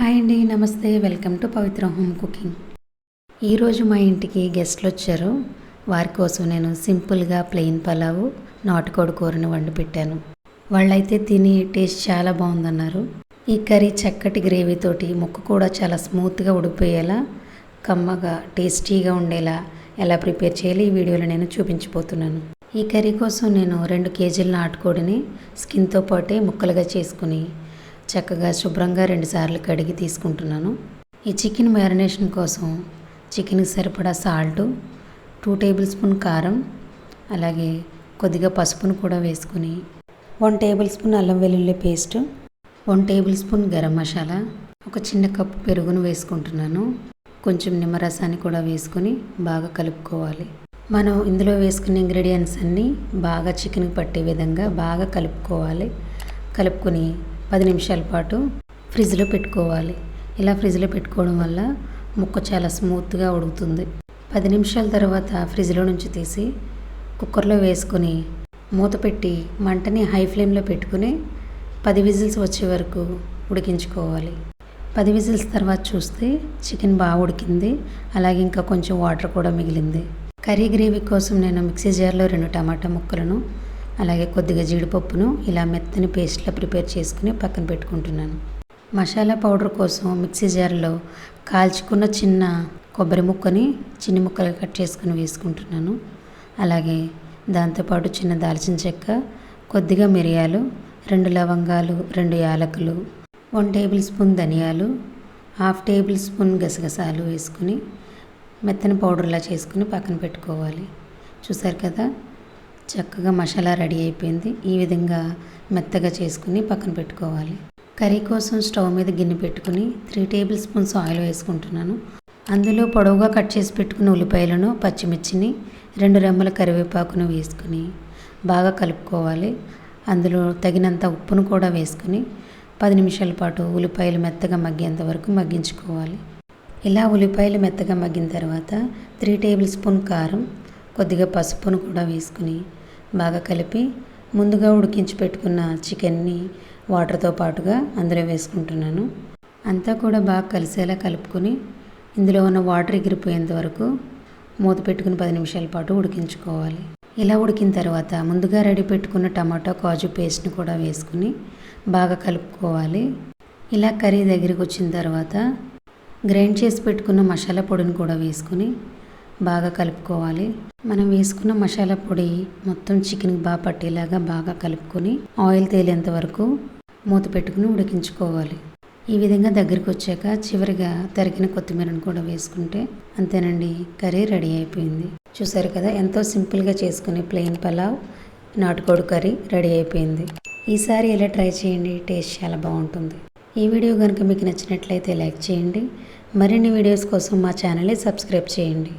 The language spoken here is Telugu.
హాయ్ అండి, నమస్తే. Welcome to Pavitra home cooking. ఈరోజు మా ఇంటికి గెస్ట్లు వచ్చారు. వారి కోసం నేను సింపుల్గా ప్లెయిన్ పలావు నాటుకోడి కూరని వండి పెట్టాను. వాళ్ళైతే తిని టేస్ట్ చాలా బాగుందన్నారు. ఈ కర్రీ చక్కటి గ్రేవీతోటి ముక్క కూడా చాలా స్మూత్గా ఉడిపోయేలా, కమ్మగా టేస్టీగా ఉండేలా ఎలా ప్రిపేర్ చేయాలి ఈ వీడియోలో నేను చూపించబోతున్నాను. ఈ కర్రీ కోసం నేను 2 కేజీల నాటుకోడిని స్కిన్తో పాటే ముక్కలుగా చేసుకుని చక్కగా శుభ్రంగా 2 సార్లు కడిగి తీసుకుంటున్నాను. ఈ చికెన్ మ్యారినేషన్ కోసం చికెన్కి సరిపడా సాల్టు, 2 టేబుల్ స్పూన్ కారం, అలాగే కొద్దిగా పసుపును కూడా వేసుకుని 1 టేబుల్ స్పూన్ అల్లం వెల్లుల్లి paste, 1 tablespoon garam masala, ఒక చిన్న కప్పు పెరుగును వేసుకుంటున్నాను. కొంచెం నిమ్మరసాన్ని కూడా వేసుకుని బాగా కలుపుకోవాలి. మనం ఇందులో వేసుకునే ఇంగ్రీడియంట్స్ అన్నీ బాగా చికెన్కి పట్టే విధంగా బాగా కలుపుకోవాలి. కలుపుకొని 10 నిమిషాల పాటు ఫ్రిడ్జ్లో పెట్టుకోవాలి. ఇలా ఫ్రిడ్జ్లో పెట్టుకోవడం వల్ల ముక్క చాలా స్మూత్గా ఉడుకుతుంది. 10 నిమిషాల తర్వాత ఫ్రిడ్జ్లో నుంచి తీసి కుక్కర్లో వేసుకొని మూత పెట్టి మంటని హై ఫ్లేమ్లో పెట్టుకుని 10 విజిల్స్ వచ్చే వరకు ఉడికించుకోవాలి. 10 విజిల్స్ తర్వాత చూస్తే చికెన్ బాగా ఉడికింది. అలాగే ఇంకా కొంచెం వాటర్ కూడా మిగిలింది. కర్రీ గ్రేవీ కోసం నేను మిక్సీ జార్లో 2 టమాటా ముక్కలను, అలాగే కొద్దిగా జీడిపప్పును ఇలా మెత్తని పేస్ట్లా ప్రిపేర్ చేసుకుని పక్కన పెట్టుకుంటున్నాను. మసాలా పౌడర్ కోసం మిక్సీ జార్లో కాల్చుకున్న చిన్న కొబ్బరి ముక్కని చిన్న ముక్కలు కట్ చేసుకుని వేసుకుంటున్నాను. అలాగే దాంతోపాటు చిన్న దాల్చిన చెక్క, కొద్దిగా మిరియాలు, 2 లవంగాలు, 2 యాలకులు, 1 టేబుల్ స్పూన్ ధనియాలు, 1/2 టేబుల్ స్పూన్ గసగసాలు వేసుకుని మెత్తని పౌడర్లా చేసుకుని పక్కన పెట్టుకోవాలి. చూసారు కదా, చక్కగా మసాలా రెడీ అయిపోయింది. ఈ విధంగా మెత్తగా చేసుకుని పక్కన పెట్టుకోవాలి. కర్రీ కోసం స్టవ్ మీద గిన్నె పెట్టుకుని 3 టేబుల్ స్పూన్స్ ఆయిల్ వేసుకుంటున్నాను. అందులో పొడవుగా కట్ చేసి పెట్టుకున్న ఉల్లిపాయలను, పచ్చిమిర్చిని, 2 రెమ్మల కరివేపాకును వేసుకుని బాగా కలుపుకోవాలి. అందులో తగినంత ఉప్పును కూడా వేసుకుని 10 నిమిషాల పాటు ఉల్లిపాయలు మెత్తగా మగ్గేంత వరకు మగ్గించుకోవాలి. ఇలా ఉల్లిపాయలు మెత్తగా మగ్గిన తర్వాత 3 టేబుల్ స్పూన్ కారం, కొద్దిగా పసుపును కూడా వేసుకుని బాగా కలిపి ముందుగా ఉడికించి పెట్టుకున్న చికెన్ని వాటర్తో పాటుగా అందులో వేసుకుంటున్నాను. అంతా కూడా బాగా కలిసేలా కలుపుకొని ఇందులో ఉన్న వాటర్ ఎగిరిపోయేంత వరకు మూత పెట్టుకుని 10 నిమిషాల పాటు ఉడికించుకోవాలి. ఇలా ఉడికిన తర్వాత ముందుగా రెడీ పెట్టుకున్న టమాటో కాజు పేస్ట్ని కూడా వేసుకుని బాగా కలుపుకోవాలి. ఇలా కర్రీ దగ్గరికి వచ్చిన తర్వాత గ్రైండ్ చేసి పెట్టుకున్న మసాలా పొడిని కూడా వేసుకుని బాగా కలుపుకోవాలి. మనం వేసుకున్న మసాలా పొడి మొత్తం చికెన్కి బాగా పట్టేలాగా బాగా కలుపుకొని ఆయిల్ తేలేంత వరకు మూత పెట్టుకుని ఉడికించుకోవాలి. ఈ విధంగా దగ్గరికి వచ్చాక చివరిగా తరిగిన కొత్తిమీరను కూడా వేసుకుంటే అంతేనండి, కర్రీ రెడీ అయిపోయింది. చూసారు కదా, ఎంతో సింపుల్గా చేసుకునే ప్లెయిన్ పలావ్ నాటుకోడి కర్రీ రెడీ అయిపోయింది. ఈసారి ఇలా ట్రై చేయండి, టేస్ట్ చాలా బాగుంటుంది. ఈ వీడియో కనుక మీకు నచ్చినట్లయితే లైక్ చేయండి. మరిన్ని వీడియోస్ కోసం మా ఛానల్ని సబ్స్క్రైబ్ చేయండి.